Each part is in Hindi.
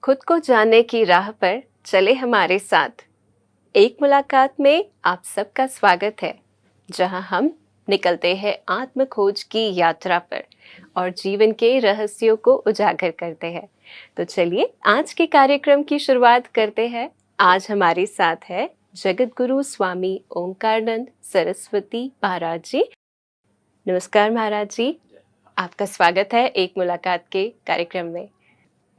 खुद को जानने की राह पर चले हमारे साथ। एक मुलाकात में आप सबका स्वागत है, जहां हम निकलते हैं आत्म खोज की यात्रा पर और जीवन के रहस्यों को उजागर करते हैं। तो चलिए आज के कार्यक्रम की शुरुआत करते हैं। आज हमारे साथ है जगत गुरु स्वामी ओंकारानंद सरस्वती महाराज जी। नमस्कार महाराज जी, आपका स्वागत है एक मुलाकात के कार्यक्रम में।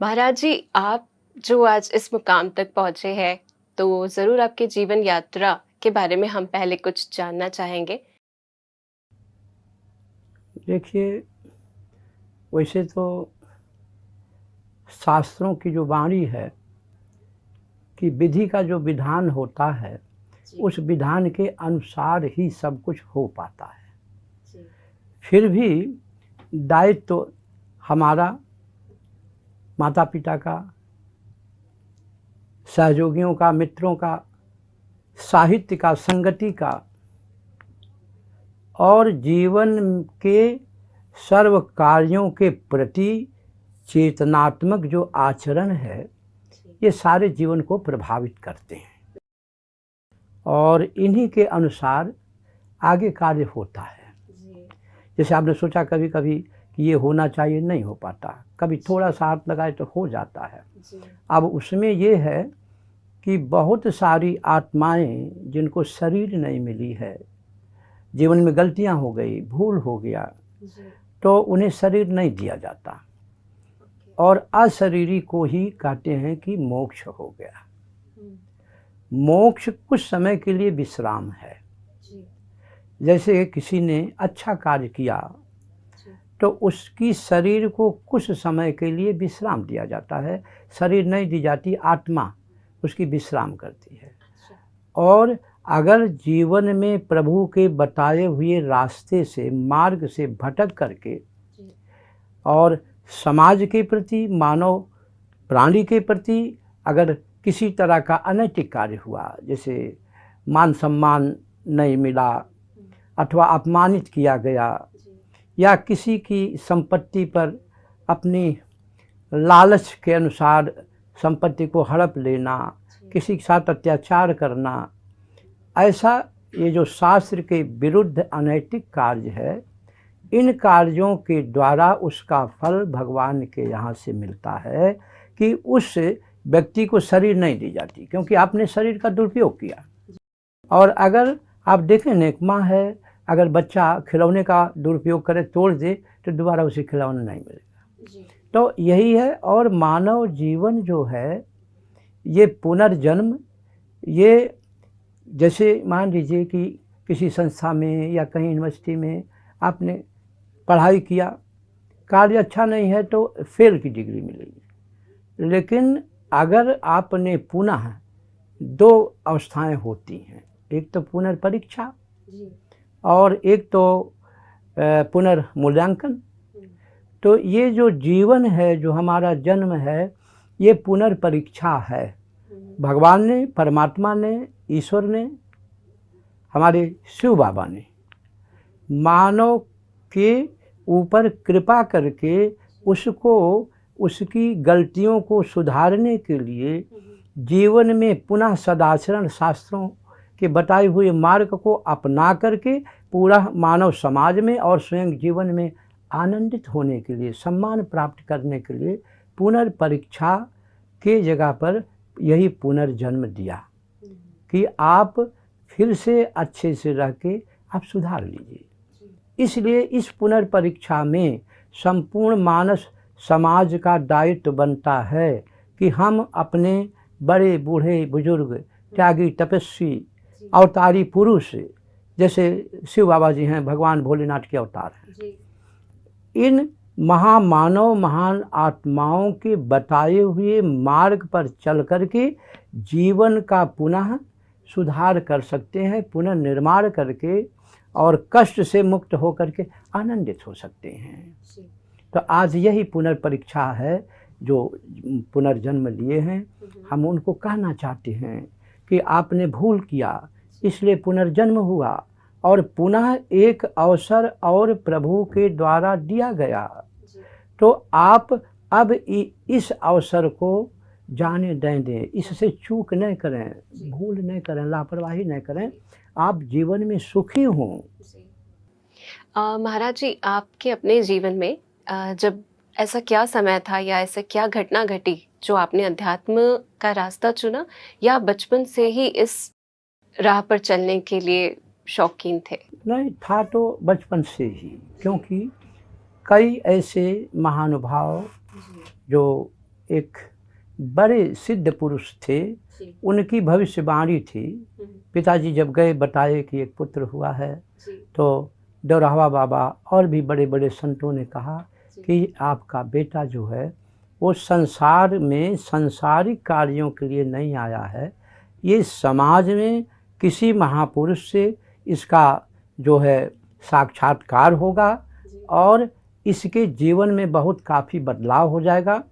महाराज जी, आप जो आज इस मुकाम तक पहुंचे हैं, तो ज़रूर आपके जीवन यात्रा के बारे में हम पहले कुछ जानना चाहेंगे। देखिए, वैसे तो शास्त्रों की जो वाणी है कि विधि का जो विधान होता है, उस विधान के अनुसार ही सब कुछ हो पाता है। फिर भी दायित्व तो हमारा माता पिता का, सहयोगियों का, मित्रों का, साहित्य का, संगति का और जीवन के सर्व कार्यों के प्रति चेतनात्मक जो आचरण है, ये सारे जीवन को प्रभावित करते हैं और इन्हीं के अनुसार आगे कार्य होता है। जैसे आपने सोचा कभी कभी कि ये होना चाहिए, नहीं हो पाता, कभी थोड़ा सा हाथ लगाए तो हो जाता है। अब उसमें ये है कि बहुत सारी आत्माएं जिनको शरीर नहीं मिली है, जीवन में गलतियां हो गई, भूल हो गया, तो उन्हें शरीर नहीं दिया जाता और अशरीरी को ही कहते हैं कि मोक्ष हो गया। मोक्ष कुछ समय के लिए विश्राम है। जैसे किसी ने अच्छा कार्य किया तो उसकी शरीर को कुछ समय के लिए विश्राम दिया जाता है, शरीर नहीं दी जाती, आत्मा उसकी विश्राम करती है। और अगर जीवन में प्रभु के बताए हुए रास्ते से, मार्ग से भटक करके और समाज के प्रति, मानव प्राणी के प्रति अगर किसी तरह का अनैतिक कार्य हुआ, जैसे मान सम्मान नहीं मिला अथवा अपमानित किया गया या किसी की संपत्ति पर अपनी लालच के अनुसार संपत्ति को हड़प लेना, किसी के साथ अत्याचार करना, ऐसा ये जो शास्त्र के विरुद्ध अनैतिक कार्य है, इन कार्यों के द्वारा उसका फल भगवान के यहाँ से मिलता है कि उस व्यक्ति को शरीर नहीं दी जाती, क्योंकि आपने शरीर का दुरुपयोग किया। और अगर आप देखें, नेक माँ है, अगर बच्चा खिलौने का दुरुपयोग करे, तोड़ दे, तो दोबारा उसे खिलौना नहीं मिलेगा। तो यही है। और मानव जीवन जो है, ये पुनर्जन्म, ये जैसे मान लीजिए कि किसी संस्था में या कहीं यूनिवर्सिटी में आपने पढ़ाई किया, कार्य अच्छा नहीं है तो फेल की डिग्री मिलेगी। लेकिन अगर आपने पुनः, दो अवस्थाएं होती हैं, एक तो पुनर्परीक्षा और एक तो पुनर्मूल्यांकन। तो ये जो जीवन है, जो हमारा जन्म है, ये पुनर्परीक्षा है। भगवान ने, परमात्मा ने, ईश्वर ने, हमारे शिव बाबा ने मानव के ऊपर कृपा करके उसको, उसकी गलतियों को सुधारने के लिए जीवन में पुनः सदाचरण, शास्त्रों के बताए हुए मार्ग को अपना करके पूरा मानव समाज में और स्वयं जीवन में आनंदित होने के लिए, सम्मान प्राप्त करने के लिए पुनर्परीक्षा के जगह पर यही पुनर्जन्म दिया कि आप फिर से अच्छे से रह के आप सुधार लीजिए। इसलिए इस पुनर्परीक्षा में संपूर्ण मानव समाज का दायित्व बनता है कि हम अपने बड़े बूढ़े बुजुर्ग, त्यागी, तपस्वी, अवतारी पुरुष, जैसे शिव बाबा जी हैं, भगवान भोलेनाथ के अवतार हैं, इन महामानव, महान आत्माओं के बताए हुए मार्ग पर चल करके जीवन का पुनः सुधार कर सकते हैं, पुनः निर्माण करके और कष्ट से मुक्त होकर के आनंदित हो सकते हैं। तो आज यही पुनर्परीक्षा है जो पुनर्जन्म लिए हैं। हम उनको कहना चाहते हैं कि आपने भूल किया, इसलिए पुनर्जन्म हुआ और पुनः एक अवसर और प्रभु के द्वारा दिया गया। तो आप अब इस अवसर को जाने दें, इससे चूक न करें, भूल न करें, लापरवाही न करें, आप जीवन में सुखी हों। महाराज जी, आपके अपने जीवन में जब ऐसा क्या समय था या ऐसा क्या घटना घटी जो आपने अध्यात्म का रास्ता चुना, या बचपन से ही इस राह पर चलने के लिए शौकीन थे? नहीं, था तो बचपन से ही, क्योंकि कई ऐसे महानुभाव जो एक बड़े सिद्ध पुरुष थे, उनकी भविष्यवाणी थी। पिताजी जब गए बताए कि एक पुत्र हुआ है, तो डोरावा बाबा और भी बड़े बड़े संतों ने कहा कि आपका बेटा जो है वो संसार में सांसारिक कार्यों के लिए नहीं आया है, ये समाज में किसी महापुरुष से इसका जो है साक्षात्कार होगा और इसके जीवन में बहुत काफ़ी बदलाव हो जाएगा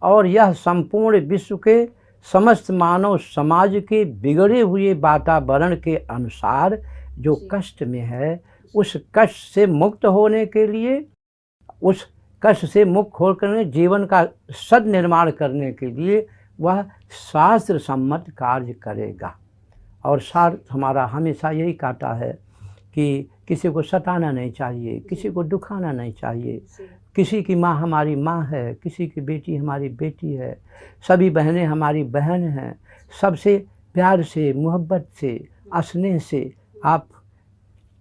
और यह संपूर्ण विश्व के समस्त मानव समाज के बिगड़े हुए वातावरण के अनुसार जो कष्ट में है, उस कष्ट से मुक्त होने के लिए, उस कष्ट से मुक्त होकर जीवन का सद्निर्माण करने के लिए वह शास्त्र सम्मत कार्य करेगा। और सार हमारा हमेशा यही कहता है कि किसी को सताना नहीं चाहिए, किसी को दुखाना नहीं चाहिए। किसी की माँ हमारी माँ है, किसी की बेटी हमारी बेटी है, सभी बहनें हमारी बहन हैं। सबसे प्यार से, मोहब्बत से, स्नेह से आप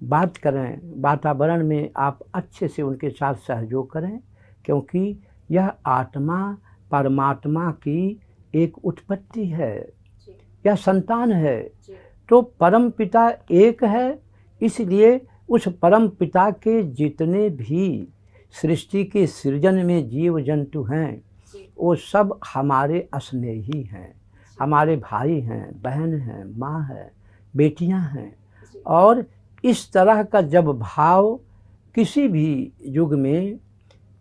बात करें, वातावरण में आप अच्छे से उनके साथ सहयोग करें, क्योंकि यह आत्मा परमात्मा की एक उत्पत्ति है, यह संतान है। तो परम पिता एक है, इसलिए उस परम पिता के जितने भी सृष्टि के सृजन में जीव जंतु हैं, वो सब हमारे स्नेही हैं, हमारे भाई हैं, बहन हैं, माँ है, बेटियाँ हैं। और इस तरह का जब भाव किसी भी युग में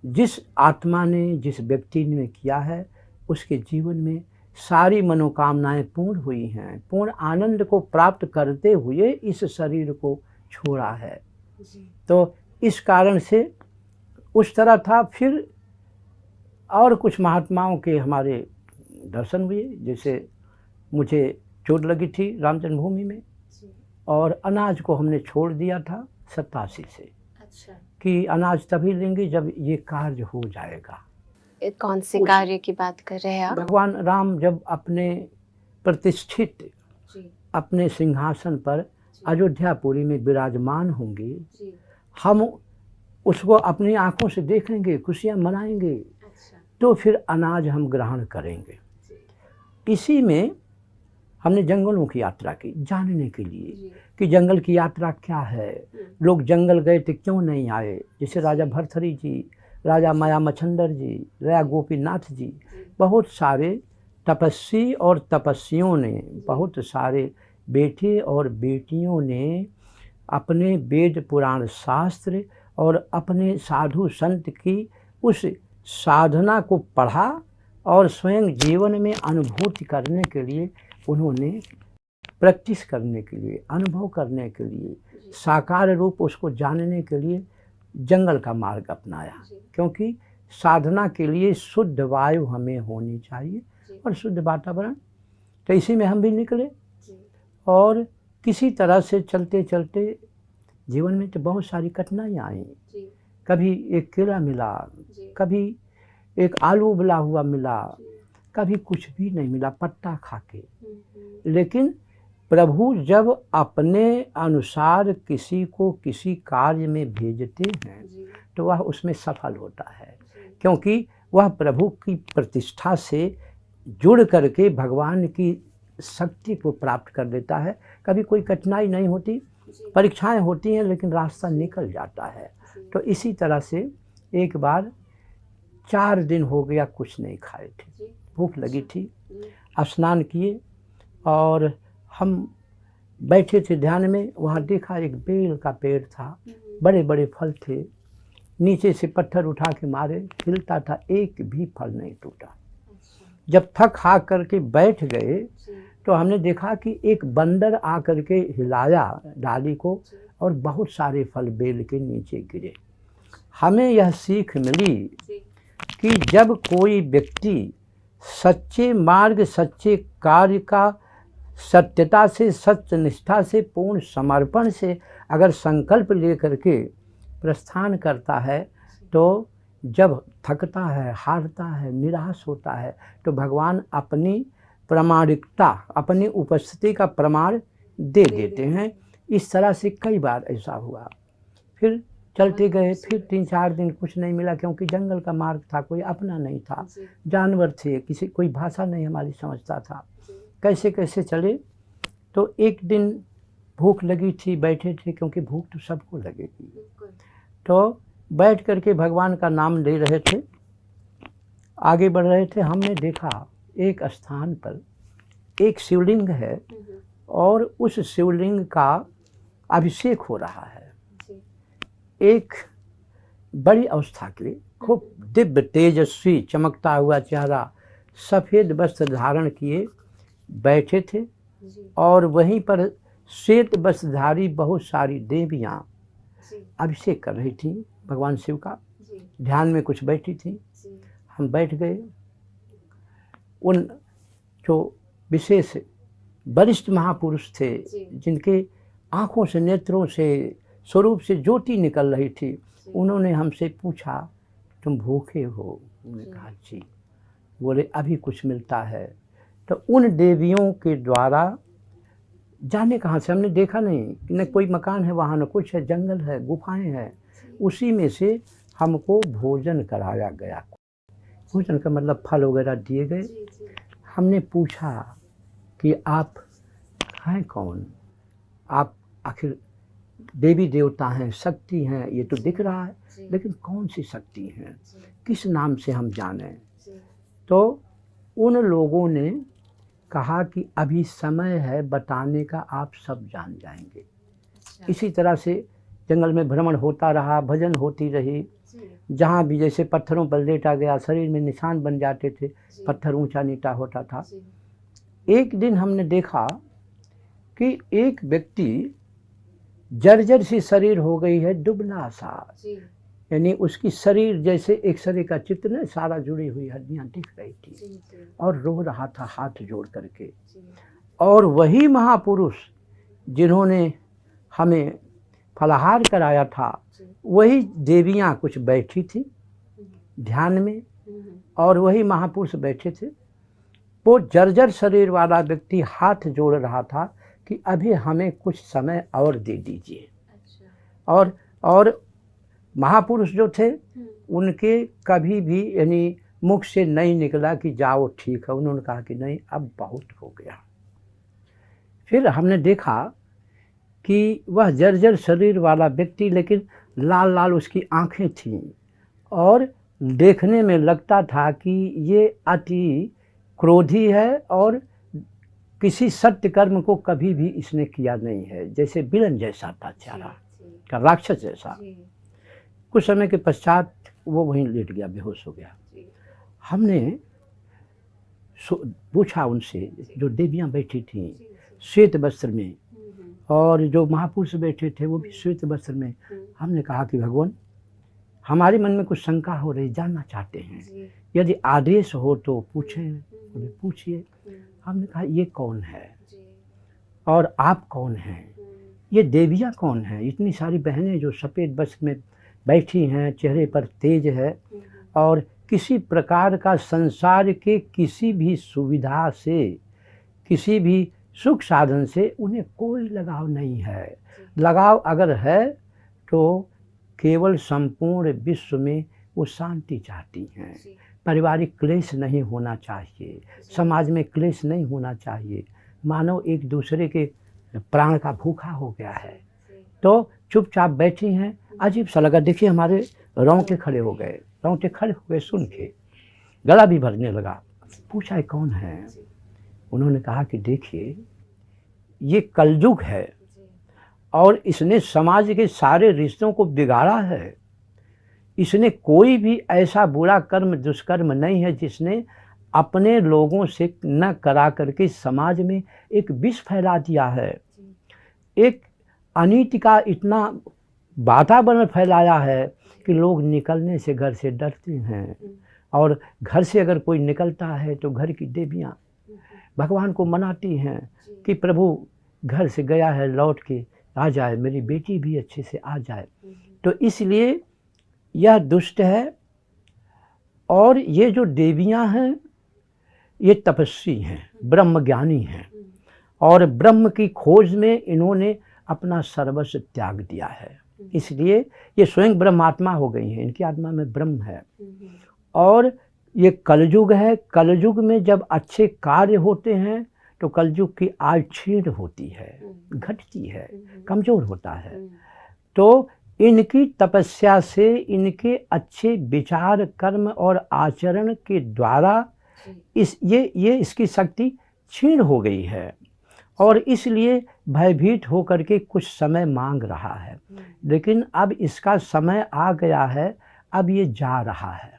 जिस आत्मा ने, जिस व्यक्ति ने किया है, उसके जीवन में सारी मनोकामनाएं पूर्ण हुई हैं, पूर्ण आनंद को प्राप्त करते हुए इस शरीर को छोड़ा है। तो इस कारण से उस तरह था। फिर और कुछ महात्माओं के हमारे दर्शन हुए, जैसे मुझे चोट लगी थी राम जन्मभूमि में और अनाज को हमने छोड़ दिया था 87 से। अच्छा। कि अनाज तभी लेंगे जब ये कार्य हो जाएगा। कौन से कार्य की बात कर रहे हैं आप? भगवान राम जब अपने प्रतिष्ठित अपने सिंहासन पर अयोध्यापुरी में विराजमान होंगे, हम उसको अपनी आंखों से देखेंगे, खुशियाँ मनाएंगे। अच्छा। तो फिर अनाज हम ग्रहण करेंगे। इसी में हमने जंगलों की यात्रा की, जानने के लिए कि जंगल की यात्रा क्या है, लोग जंगल गए थे क्यों नहीं आए। जैसे राजा भरथरी जी, राजा माया मच्छंदर जी, राजा गोपीनाथ जी, बहुत सारे तपस्वी और तपस्वियों ने, बहुत सारे बेटे और बेटियों ने अपने वेद पुराण शास्त्र और अपने साधु संत की उस साधना को पढ़ा और स्वयं जीवन में अनुभूति करने के लिए उन्होंने प्रैक्टिस करने के लिए, अनुभव करने के लिए, साकार रूप उसको जानने के लिए जंगल का मार्ग अपनाया। क्योंकि साधना के लिए शुद्ध वायु हमें होनी चाहिए और शुद्ध वातावरण। तो इसी में हम भी निकले और किसी तरह से चलते चलते जीवन में तो बहुत सारी कठिनाइयाँ आई। कभी एक केला मिला, कभी एक आलू उबला हुआ मिला, कभी कुछ भी नहीं मिला पत्ता खा के। लेकिन प्रभु जब अपने अनुसार किसी को किसी कार्य में भेजते हैं तो वह उसमें सफल होता है, क्योंकि वह प्रभु की प्रतिष्ठा से जुड़ करके भगवान की शक्ति को प्राप्त कर लेता है। कभी कोई कठिनाई नहीं होती, परीक्षाएं होती हैं, लेकिन रास्ता निकल जाता है। तो इसी तरह से एक बार 4 दिन हो गया कुछ नहीं खाए थे, भूख लगी थी, स्नान किए और हम बैठे थे ध्यान में। वहाँ देखा एक बेल का पेड़ था, बड़े बड़े फल थे, नीचे से पत्थर उठा के मारे, हिलता था, एक भी फल नहीं टूटा। जब थक हाक करके बैठ गए तो हमने देखा कि एक बंदर आकर के हिलाया डाली को और बहुत सारे फल बेल के नीचे गिरे। हमें यह सीख मिली कि जब कोई व्यक्ति सच्चे मार्ग, सच्चे कार्य का सत्यता से, सत्य निष्ठा से, पूर्ण समर्पण से अगर संकल्प लेकर के प्रस्थान करता है, तो जब थकता है, हारता है, निराश होता है, तो भगवान अपनी प्रामाणिकता, अपनी उपस्थिति का प्रमाण दे देते हैं। इस तरह से कई बार ऐसा हुआ। फिर चलते गए, फिर 3-4 दिन कुछ नहीं मिला, क्योंकि जंगल का मार्ग था, कोई अपना नहीं था, जानवर थे, किसी कोई भाषा नहीं हमारी समझता था। कैसे कैसे चले, तो एक दिन भूख लगी थी, बैठे थे, क्योंकि भूख तो सबको लगेगी, तो बैठ करके भगवान का नाम ले रहे थे, आगे बढ़ रहे थे। हमने देखा एक स्थान पर एक शिवलिंग है और उस शिवलिंग का अभिषेक हो रहा है। एक बड़ी अवस्था के, खूब दिव्य तेजस्वी चमकता हुआ चेहरा, सफ़ेद वस्त्र धारण किए बैठे थे, और वहीं पर श्वेत वस्त्रधारी बहुत सारी देवियाँ अभिषेक कर रही थी भगवान शिव का, ध्यान में कुछ बैठी थी। हम बैठ गए। उन जो विशेष वरिष्ठ महापुरुष थे, जिनके आँखों से, नेत्रों से, स्वरूप से ज्योति निकल रही थी, उन्होंने हमसे पूछा, तुम भूखे हो? उन्होंने कहा जी। बोले अभी कुछ मिलता है। तो उन देवियों के द्वारा, जाने कहाँ से, हमने देखा नहीं, न कोई मकान है वहाँ, न कुछ है, जंगल है, गुफाएं हैं, उसी में से हमको भोजन कराया गया। भोजन का मतलब फल वगैरह दिए गए। हमने पूछा कि आप हैं कौन? आप आखिर देवी देवता हैं, शक्ति हैं, ये तो दिख रहा है, लेकिन कौन सी शक्ति हैं, किस नाम से हम जानें? तो उन लोगों ने कहा कि अभी समय है बताने का, आप सब जान जाएंगे। इसी तरह से जंगल में भ्रमण होता रहा, भजन होती रही। जहाँ भी जैसे पत्थरों पर लेटा गया, शरीर में निशान बन जाते थे, पत्थर ऊंचा नीचा होता था। एक दिन हमने देखा कि एक व्यक्ति जर्जर सी शरीर हो गई है, दुबला सा, यानी उसकी शरीर जैसे एक्सरे का चित्र में सारा जुड़ी हुई हड्डियाँ दिख रही थी, और रो रहा था हाथ जोड़ करके। और वही महापुरुष जिन्होंने हमें फलाहार कराया था, वही देवियाँ कुछ बैठी थी ध्यान में, और वही महापुरुष बैठे थे। वो जर्जर शरीर वाला व्यक्ति हाथ जोड़ रहा था कि अभी हमें कुछ समय और दे दीजिए। और महापुरुष जो थे, उनके कभी भी यानी मुख से नहीं निकला कि जाओ ठीक है। उन्होंने कहा कि नहीं, अब बहुत हो गया। फिर हमने देखा कि वह जर्जर शरीर वाला व्यक्ति, लेकिन लाल लाल उसकी आंखें थीं, और देखने में लगता था कि ये अति क्रोधी है और किसी सत्य कर्म को कभी भी इसने किया नहीं है, जैसे विलन जैसा था चेहरा का, राक्षस जैसा। कुछ समय के पश्चात वो वहीं लेट गया, बेहोश हो गया। हमने पूछा उनसे, जो देवियाँ बैठी थीं श्वेत वस्त्र में, और जो महापुरुष बैठे थे वो भी श्वेत वस्त्र में, हमने कहा कि भगवान, हमारे मन में कुछ शंका हो रही, जानना चाहते हैं, यदि आदेश हो तो पूछें। बोले पूछिए। हमने कहा ये कौन है और आप कौन हैं? ये देवियाँ कौन हैं? इतनी सारी बहनें जो सफ़ेद वस्त्र में बैठी हैं, चेहरे पर तेज है, और किसी प्रकार का संसार के किसी भी सुविधा से, किसी भी सुख साधन से उन्हें कोई लगाव नहीं है। लगाव अगर है तो केवल संपूर्ण विश्व में वो शांति चाहती हैं। पारिवारिक क्लेश नहीं होना चाहिए, समाज में क्लेश नहीं होना चाहिए। मानव एक दूसरे के प्राण का भूखा हो गया है, तो चुपचाप बैठी हैं। अजीब सा लगा, देखिए हमारे रोंगटे खड़े हो गए, रोंगटे खड़े हो गए सुन के, गला भी भरने लगा। पूछा कौन है? उन्होंने कहा कि देखिए, ये कलयुग है और इसने समाज के सारे रिश्तों को बिगाड़ा है। इसने कोई भी ऐसा बुरा कर्म, दुष्कर्म नहीं है जिसने अपने लोगों से न करा करके समाज में एक विष फैला दिया है। एक अनीति का इतना वातावरण फैलाया है कि लोग निकलने से घर से डरते हैं, और घर से अगर कोई निकलता है तो घर की देवियाँ भगवान को मनाती हैं कि प्रभु घर से गया है लौट के आ जाए, मेरी बेटी भी अच्छे से आ जाए। तो इसलिए यह दुष्ट है। और ये जो देवियाँ हैं ये तपस्वी हैं, ब्रह्मज्ञानी हैं, और ब्रह्म की खोज में इन्होंने अपना सर्वस्व त्याग दिया है। इसलिए ये स्वयं ब्रह्मात्मा हो गई हैं, इनकी आत्मा में ब्रह्म है। और ये कलयुग है, कलयुग में जब अच्छे कार्य होते हैं तो कलयुग की आयु क्षीण होती है, घटती है, कमज़ोर होता है। तो इनकी तपस्या से, इनके अच्छे विचार, कर्म और आचरण के द्वारा इसकी शक्ति क्षीण हो गई है, और इसलिए भयभीत होकर के कुछ समय मांग रहा है। लेकिन अब इसका समय आ गया है, अब ये जा रहा है।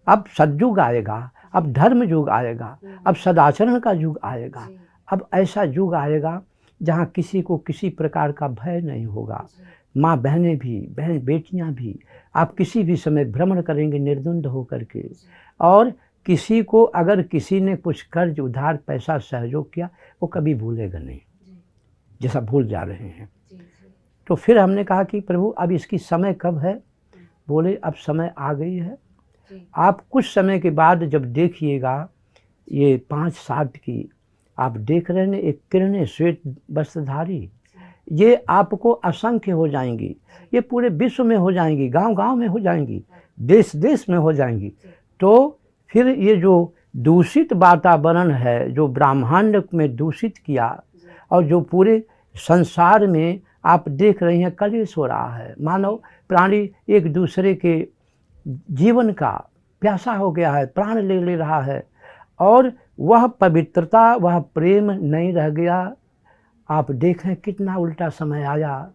अब सतयुग आएगा, अब धर्म युग आएगा, अब सदाचरण का युग आएगा। अब ऐसा युग आएगा जहाँ किसी को किसी प्रकार का भय नहीं होगा। माँ बहनें भी, बहन बेटियाँ भी, आप किसी भी समय भ्रमण करेंगे निर्द्वंद होकर के। और किसी को अगर किसी ने कुछ कर्ज उधार पैसा सहयोग किया वो कभी भूलेगा नहीं, जैसा भूल जा रहे हैं। तो फिर हमने कहा कि प्रभु अब इसकी समय कब है? बोले अब समय आ गई है। आप कुछ समय के बाद जब देखिएगा, ये 5-7 की आप देख रहे हैं, एक किरणें श्वेत वस्त्रधारी, ये आपको असंख्य हो जाएंगी, ये पूरे विश्व में हो जाएंगी, गांव-गांव में हो जाएंगी, देश-देश में हो जाएंगी। तो फिर ये जो दूषित वातावरण है, जो ब्रह्मांड में दूषित किया, और जो पूरे संसार में आप देख रहे हैं कलेश हो रहा है, मानव प्राणी एक दूसरे के जीवन का प्यासा हो गया है, प्राण ले ले रहा है, और वह पवित्रता, वह प्रेम नहीं रह गया। आप देखें कितना उल्टा समय आया।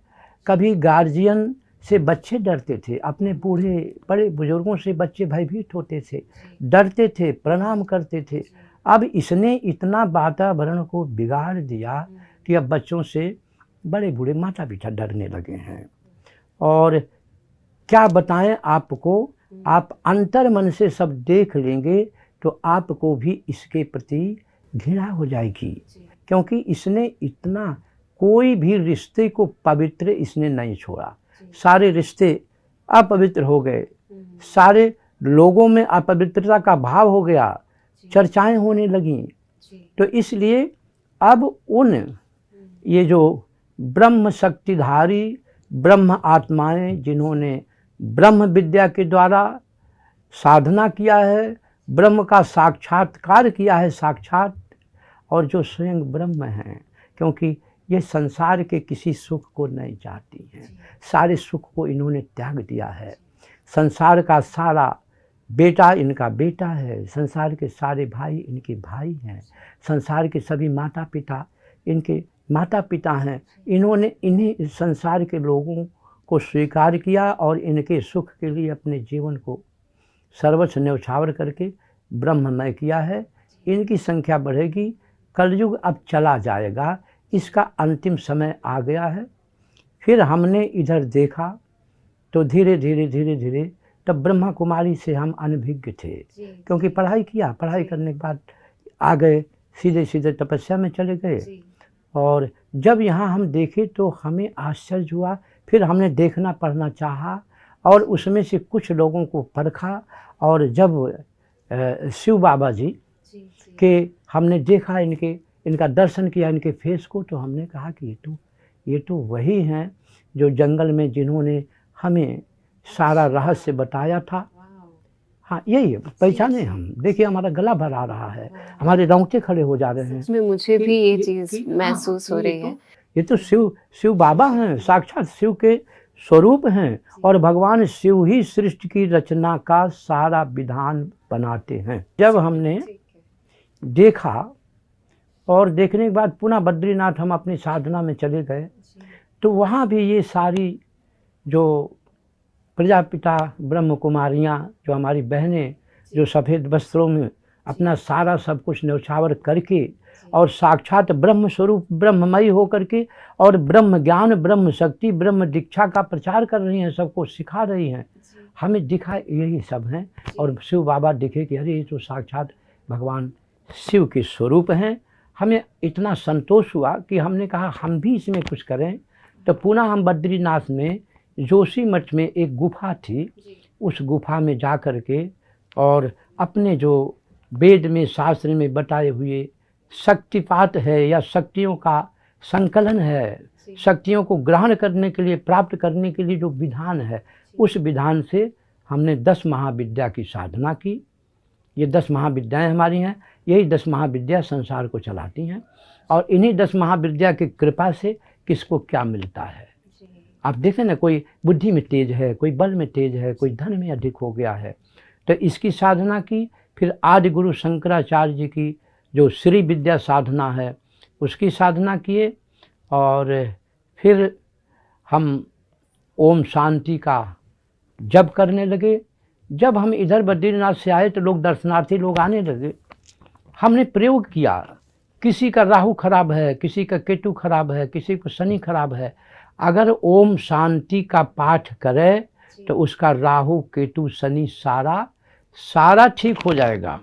कभी गार्जियन से बच्चे डरते थे, अपने बूढ़े बड़े बुजुर्गों से बच्चे भयभीत होते थे, डरते थे, प्रणाम करते थे। अब इसने इतना वातावरण को बिगाड़ दिया कि अब बच्चों से बड़े बूढ़े माता पिता डरने लगे हैं। और क्या बताएं आपको, आप अंतर मन से सब देख लेंगे तो आपको भी इसके प्रति घृणा हो जाएगी, क्योंकि इसने इतना, कोई भी रिश्ते को पवित्र इसने नहीं छोड़ा। सारे रिश्ते अपवित्र हो गए, सारे लोगों में अपवित्रता का भाव हो गया, चर्चाएं होने लगीं। तो इसलिए अब उन ये जो ब्रह्म शक्तिधारी ब्रह्म आत्माएं, जिन्होंने ब्रह्म विद्या के द्वारा साधना किया है, ब्रह्म का साक्षात्कार किया है साक्षात, और जो स्वयं ब्रह्म हैं, क्योंकि ये संसार के किसी सुख को नहीं चाहती हैं, सारे सुख को इन्होंने त्याग दिया है। संसार का सारा बेटा इनका बेटा है, संसार के सारे भाई इनके भाई हैं, संसार के सभी माता पिता इनके माता पिता हैं। इन्होंने इन्हीं संसार के लोगों को स्वीकार किया और इनके सुख के लिए अपने जीवन को सर्वस्व न्यौछावर करके ब्रह्ममय किया है। इनकी संख्या बढ़ेगी, कलयुग अब चला जाएगा, इसका अंतिम समय आ गया है। फिर हमने इधर देखा तो धीरे धीरे तब ब्रह्मा कुमारी से हम अनभिज्ञ थे, क्योंकि पढ़ाई किया, पढ़ाई करने के बाद आ गए, सीधे तपस्या में चले गए। और जब यहाँ हम देखे तो हमें आश्चर्य हुआ। फिर हमने देखना पढ़ना चाहा और उसमें से कुछ लोगों को परखा, और जब शिव बाबा जी के हमने देखा, इनका दर्शन किया, इनके फेस को, तो हमने कहा कि ये तो वही हैं जो जंगल में जिन्होंने हमें सारा रहस्य बताया था। हाँ, यही पहचाने हम। देखिए हमारा गला भर आ रहा है, हमारे रोंगटे खड़े हो जा रहे हैं। इसमें मुझे भी ये चीज़ महसूस हो रही है। ये तो शिव बाबा हैं, साक्षात शिव के स्वरूप हैं, और भगवान शिव ही सृष्टि की रचना का सारा विधान बनाते हैं। जब हमने देखा और देखने के बाद पुनः बद्रीनाथ हम अपनी साधना में चले गए, तो वहाँ भी ये सारी जो प्रजापिता ब्रह्म कुमारियाँ, जो हमारी बहनें, जो सफ़ेद वस्त्रों में अपना सारा सब कुछ न्यौछावर करके और साक्षात ब्रह्म स्वरूप ब्रह्ममयी होकर के और ब्रह्म ज्ञान, ब्रह्म शक्ति, ब्रह्म दीक्षा का प्रचार कर रही हैं, सबको सिखा रही हैं। हमें दिखा यही सब हैं। और शिव बाबा दिखे कि अरे ये तो साक्षात भगवान शिव के स्वरूप हैं। हमें इतना संतोष हुआ कि हमने कहा हम भी इसमें कुछ करें। तो पुनः हम बद्रीनाथ में जोशी मठ में एक गुफा थी, उस गुफा में जा कर के और अपने जो वेद में शास्त्र में बताए हुए शक्तिपात है या शक्तियों का संकलन है, शक्तियों को ग्रहण करने के लिए, प्राप्त करने के लिए जो विधान है, उस विधान से हमने 10 महाविद्या की साधना की। ये 10 महाविद्याएं हमारी हैं। यही 10 महाविद्या संसार को चलाती हैं। और इन्हीं 10 महाविद्या की कृपा से किसको क्या मिलता है। आप देखें ना, कोई बुद्धि में तेज है, कोई बल में तेज है, कोई धन में अधिक हो गया है, तो इसकी साधना की। फिर आदि गुरु शंकराचार्य जी की जो श्री विद्या साधना है उसकी साधना किए। और फिर हम ओम शांति का जप करने लगे। जब हम इधर बद्रीनाथ से आए तो लोग दर्शनार्थी लोग आने लगे। हमने प्रयोग किया, किसी का राहु खराब है, किसी का केतु खराब है, किसी को शनि खराब है, अगर ओम शांति का पाठ करे तो उसका राहु केतु शनि सारा ठीक हो जाएगा,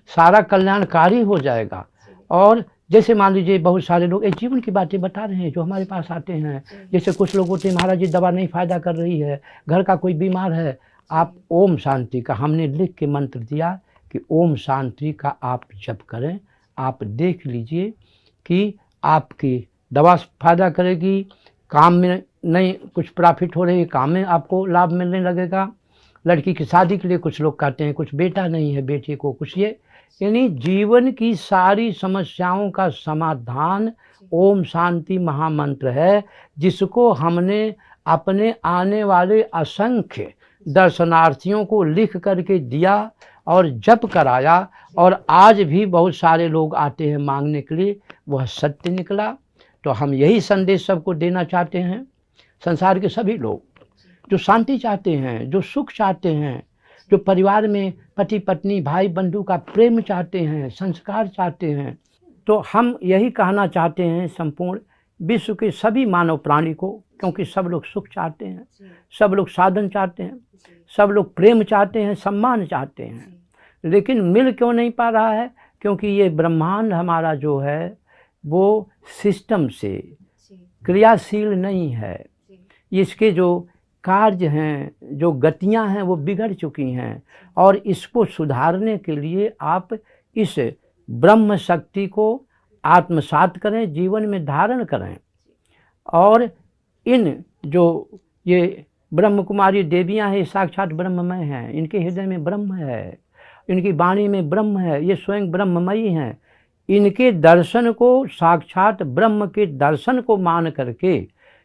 सारा कल्याणकारी हो जाएगा। और जैसे मान लीजिए बहुत सारे लोग एक जीवन की बातें बता रहे हैं जो हमारे पास आते हैं। जैसे कुछ लोग होते हैं, महाराज जी दवा नहीं फ़ायदा कर रही है, घर का कोई बीमार है, आप ओम शांति का, हमने लिख के मंत्र दिया कि ओम शांति का आप जप करें। आप देख लीजिए कि आपकी दवा फ़ायदा करेगी, काम में नहीं कुछ प्रॉफिट हो रही है, काम में आपको लाभ मिलने लगेगा। लड़की की शादी के लिए कुछ लोग कहते हैं कुछ बेटा नहीं है, बेटे को कुछ, ये यानी जीवन की सारी समस्याओं का समाधान ओम शांति महामंत्र है, जिसको हमने अपने आने वाले असंख्य दर्शनार्थियों को लिख करके दिया और जप कराया। और आज भी बहुत सारे लोग आते हैं मांगने के लिए, वह सत्य निकला। तो हम यही संदेश सबको देना चाहते हैं। संसार के सभी लोग जो शांति चाहते हैं, जो सुख चाहते हैं, जो परिवार में पति पत्नी भाई बंधु का प्रेम चाहते हैं, संस्कार चाहते हैं, तो हम यही कहना चाहते हैं संपूर्ण विश्व के सभी मानव प्राणी को, क्योंकि सब लोग सुख चाहते हैं, सब लोग साधन चाहते हैं, सब लोग प्रेम चाहते हैं, सम्मान चाहते हैं, लेकिन मिल क्यों नहीं पा रहा है? क्योंकि ये ब्रह्मांड हमारा जो है वो सिस्टम से क्रियाशील नहीं है। इसके जो कार्य हैं, जो गतियां हैं, वो बिगड़ चुकी हैं। और इसको सुधारने के लिए आप इस ब्रह्म शक्ति को आत्मसात करें, जीवन में धारण करें। और इन जो ये ब्रह्म कुमारी देवियां हैं, साक्षात ब्रह्ममय हैं, इनके हृदय में ब्रह्म है, इनकी वाणी में ब्रह्म है, ये स्वयं ब्रह्ममयी हैं। इनके दर्शन को, साक्षात ब्रह्म के दर्शन को मान करके,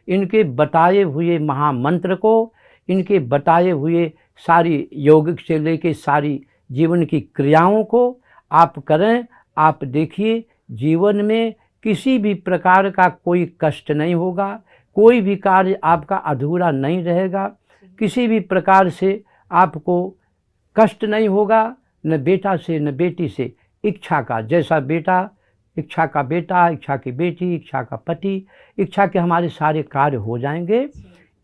इनके बताए हुए महामंत्र को, इनके बताए हुए सारी योगिक से लेके सारी जीवन की क्रियाओं को आप करें। आप देखिए जीवन में किसी भी प्रकार का कोई कष्ट नहीं होगा, कोई भी कार्य आपका अधूरा नहीं रहेगा, किसी भी प्रकार से आपको कष्ट नहीं होगा, न बेटा से न बेटी से। इच्छा का जैसा बेटा, इच्छा का बेटा, इच्छा की बेटी, इच्छा का पति, इच्छा के हमारे सारे कार्य हो जाएंगे।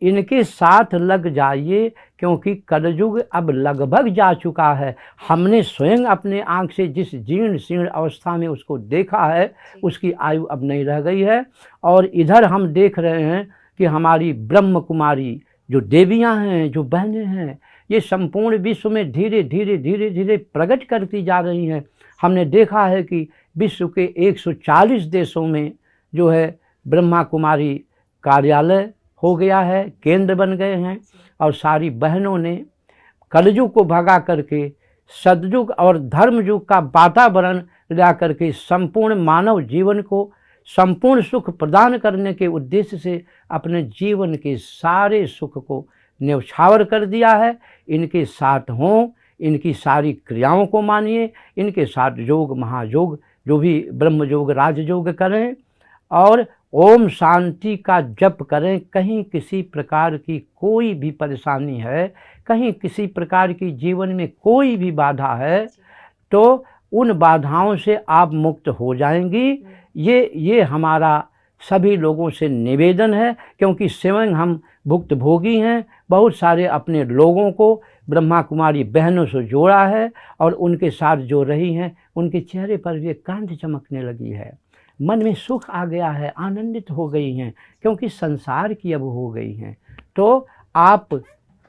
इनके साथ लग जाइए, क्योंकि कलयुग अब लगभग जा चुका है। हमने स्वयं अपने आँख से जिस जीर्ण शीर्ण अवस्था में उसको देखा है, उसकी आयु अब नहीं रह गई है। और इधर हम देख रहे हैं कि हमारी ब्रह्म कुमारी जो देवियाँ हैं, जो बहनें हैं, ये संपूर्ण विश्व में धीरे धीरे धीरे धीरे प्रकट करती जा रही हैं। हमने देखा है कि विश्व के 140 देशों में जो है ब्रह्मा कुमारी कार्यालय हो गया है, केंद्र बन गए हैं। और सारी बहनों ने कलयुग को भगा करके सतयुग और धर्मयुग का वातावरण ला करके संपूर्ण मानव जीवन को संपूर्ण सुख प्रदान करने के उद्देश्य से अपने जीवन के सारे सुख को न्यौछावर कर दिया है। इनके साथ हों, इनकी सारी क्रियाओं को मानिए, इनके साथ योग महायोग जो भी ब्रह्म योग राजयोग करें और ओम शांति का जप करें। कहीं किसी प्रकार की कोई भी परेशानी है, कहीं किसी प्रकार की जीवन में कोई भी बाधा है, तो उन बाधाओं से आप मुक्त हो जाएंगी। ये हमारा सभी लोगों से निवेदन है, क्योंकि स्वयं हम भुक्तभोगी हैं, बहुत सारे अपने लोगों को ब्रह्मा कुमारी बहनों से जोड़ा है और उनके साथ जो रही हैं उनके चेहरे पर भी कांति चमकने लगी है, मन में सुख आ गया है, आनंदित हो गई हैं, क्योंकि संसार की अब हो गई हैं। तो आप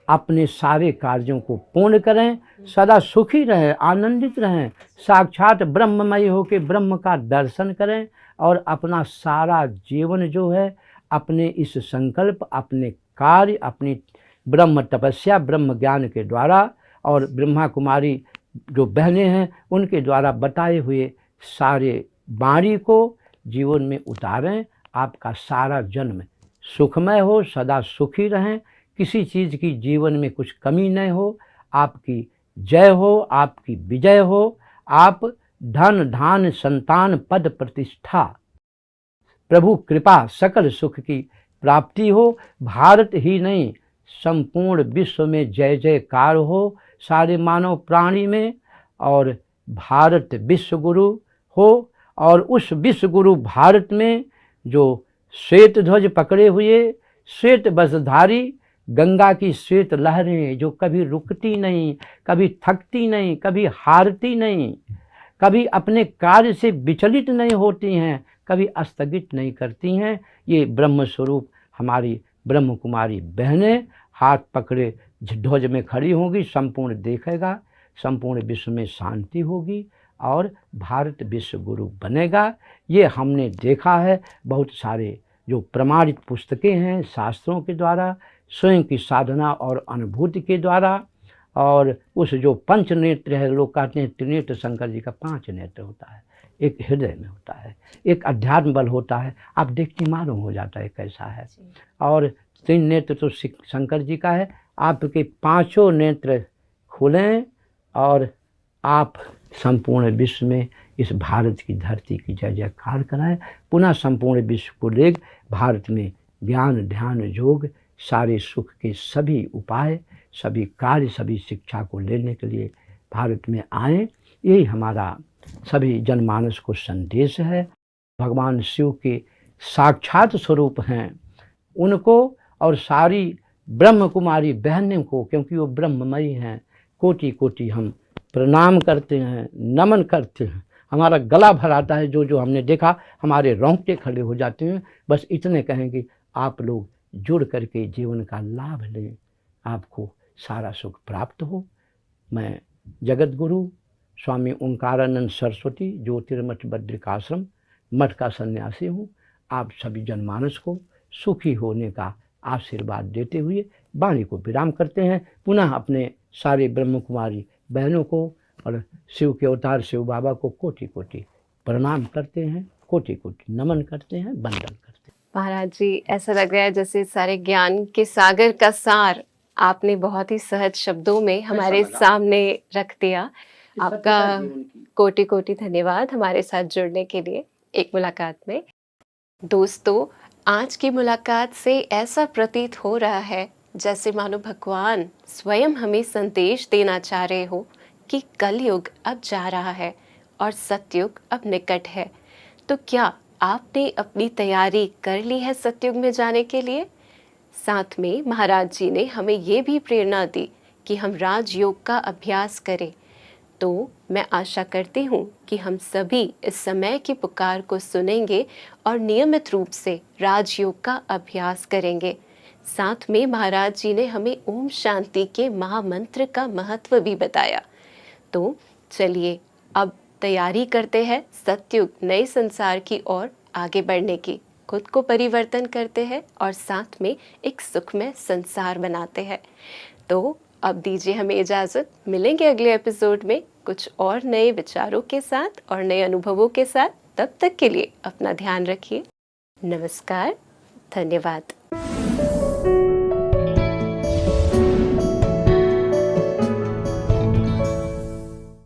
अपने सारे कार्यों को पूर्ण करें, सदा सुखी रहें, आनंदित रहें, साक्षात ब्रह्ममय होकर ब्रह्म का दर्शन करें और अपना सारा जीवन जो है अपने इस संकल्प, अपने कार्य, अपनी ब्रह्म तपस्या, ब्रह्म ज्ञान के द्वारा और ब्रह्मा कुमारी जो बहनें हैं उनके द्वारा बताए हुए सारे बाणी को जीवन में उतारें। आपका सारा जन्म सुखमय हो, सदा सुखी रहें, किसी चीज़ की जीवन में कुछ कमी न हो, आपकी जय हो, आपकी विजय हो, आप धन धान संतान पद प्रतिष्ठा प्रभु कृपा सकल सुख की प्राप्ति हो, भारत ही नहीं संपूर्ण विश्व में जय जयकार हो सारे मानव प्राणी में, और भारत विश्व गुरु हो, और उस विश्व गुरु भारत में जो श्वेत ध्वज पकड़े हुए श्वेत बसधारी गंगा की श्वेत लहरें जो कभी रुकती नहीं, कभी थकती नहीं, कभी हारती नहीं, कभी अपने कार्य से विचलित नहीं होती हैं, कभी स्थगित नहीं करती हैं, ये ब्रह्म स्वरूप हमारी ब्रह्म कुमारी बहनें हाथ पकड़े ध्वज में खड़ी होंगी। संपूर्ण देखेगा, संपूर्ण विश्व में शांति होगी और भारत विश्व गुरु बनेगा। ये हमने देखा है, बहुत सारे जो प्रमाणित पुस्तकें हैं शास्त्रों के द्वारा, स्वयं की साधना और अनुभूति के द्वारा, और उस जो पंच नेत्र है, लोग कहते हैं त्रिनेत्र, शंकर जी का 5 नेत्र होता है, एक हृदय में होता है, एक अध्यात्म बल होता है, आप देखते मालूम हो जाता है कैसा है। और 3 नेत्र तो शंकर जी का है। आपके 5 नेत्र खुलें और आप संपूर्ण विश्व में इस भारत की धरती की जय जयकार कराएं। पुनः संपूर्ण विश्व को लेकर भारत में ज्ञान ध्यान योग सारे सुख के सभी उपाय, सभी कार्य, सभी शिक्षा को लेने के लिए भारत में आएँ। यही हमारा सभी जनमानस को संदेश है। भगवान शिव के साक्षात स्वरूप हैं उनको और सारी ब्रह्म कुमारी बहनों को, क्योंकि वो ब्रह्ममयी हैं, कोटि कोटि हम प्रणाम करते हैं, नमन करते हैं। हमारा गला भर आता है, जो जो हमने देखा हमारे रोंगटे खड़े हो जाते हैं। बस इतने कहेंगे, आप लोग जुड़ करके जीवन का लाभ लें, आपको सारा सुख प्राप्त हो। मैं जगत गुरु स्वामी ओंकारानंद सरस्वती ज्योतिर्मठ बद्रिकाश्रम मठ का सन्यासी हूँ। आप सभी जनमानस को सुखी होने का आशीर्वाद देते हुए वाणी को विराम करते हैं। पुनः अपने सारे ब्रह्म कुमारी बहनों को और शिव के अवतार शिव बाबा को कोटि कोटि प्रणाम करते हैं, कोटि कोटि नमन करते हैं, वंदन करते हैं। महाराज जी, ऐसा लग रहा है जैसे सारे ज्ञान के सागर का सार आपने बहुत ही सहज शब्दों में हमारे सामने रख दिया। आपका कोटि कोटि धन्यवाद हमारे साथ जुड़ने के लिए एक मुलाकात में। दोस्तों, आज की मुलाकात से ऐसा प्रतीत हो रहा है जैसे मानो भगवान स्वयं हमें संदेश देना चाह रहे हो कि कलयुग अब जा रहा है और सतयुग अब निकट है। तो क्या आपने अपनी तैयारी कर ली है सतयुग में जाने के लिए? साथ में महाराज जी ने हमें ये भी प्रेरणा दी कि हम राजयोग का अभ्यास करें। तो मैं आशा करती हूँ कि हम सभी इस समय की पुकार को सुनेंगे और नियमित रूप से राजयोग का अभ्यास करेंगे। साथ में महाराज जी ने हमें ओम शांति के महामंत्र का महत्व भी बताया। तो चलिए अब तैयारी करते हैं सतयुग नए संसार की ओर आगे बढ़ने की। खुद को परिवर्तन करते हैं और साथ में एक सुखमय संसार बनाते हैं। तो अब दीजिए हमें इजाज़त, मिलेंगे अगले एपिसोड में कुछ और नए विचारों के साथ और नए अनुभवों के साथ। तब तक के लिए अपना ध्यान रखिए। नमस्कार, धन्यवाद।